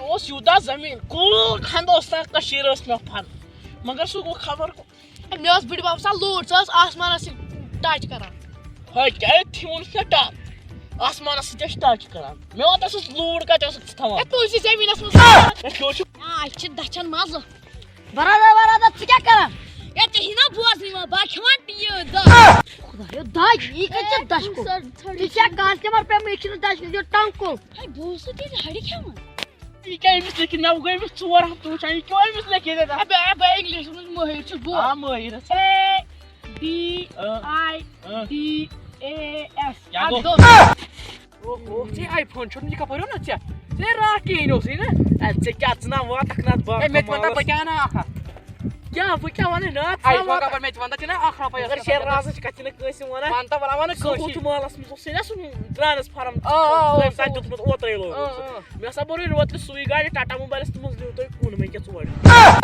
اوس یوٗتاہ زٔمیٖن کُل کھنٛد اوس تَتھ کٔشیٖر ٲس مےٚ پھن مگر سُہ گوٚو خبر مےٚ ٲس بٕڈِ بب آسان لوٗر سۄ ٲس آسمانس سۭتۍ ٹچ کران ہے کیٛازِ تھوٚونَس مےٚ ٹپ آسمانس سۭتۍ ٲسۍ ٹچ کران مےٚ ووٚن تَس لوٗر کتہِ ٲسٕکھ ژٕ تھاوان تُلسی زٔمیٖنس منٛز کیٛاہ چھِ دچھن مزٕ برادر ژٕ کیٛاہ کران ہے ژےٚ چھِ نا بوزنٕے وۄنۍ بہٕ کھٮ۪وان یہِ دَچھ خدایا دج یہِ کتہِ ژےٚ دچھ کوٚر یہِ چھا کانٛسٹمر پیٚومُت یہِ چھُنہٕ دچھ یہِ ٹنٛگ کُل ہے بہٕ اوسُس تیٚلہِ ہڑِ کھٮ۪وان یہِ کیٛاہ أمِس لیکھِتھ مےٚ گٔے أمِس 4 ہفتہٕ وٕچھان یہِ کیٛاہ أمِس لیکھِتھ بہٕ اِنگلِش منٛز مٲہِر چھُس بہٕ آ مٲہِر ژےٚ آی فون چھُنہٕ یہِ کپٲرۍ اوٚنُتھ ژےٚ ژےٚ راتھ کِہیٖنۍ اوسُے نا ژےٚ کیٛاہ ژٕ نا واتکھ نتھ مےٚ تہِ وَنتا بہٕ کیٛاہ اَنہٕ اکھ کیٛاہ بہٕ کیٛاہ وَنہٕ نا مےٚ تہِ وَنتا ژٕ نا اکھ رۄپَے مگر شیر رازٕچ کتھ چھِنہٕ کٲنٛسہِ وَنان وَنتا وَلا وَنہٕ سُہ کٲنٛسہِ ہُتھ مالس منٛز اوسُے نا سُہ ٹرانسفارم تَتہِ دیُتمُت اوترَے لوگمُت مےٚ ہسا بوٚرُے اوترٕ سُے گاڑِ ٹاٹا موبایلَس تِمو دیُت تۄہہِ کُن وٕنکٮ۪س 4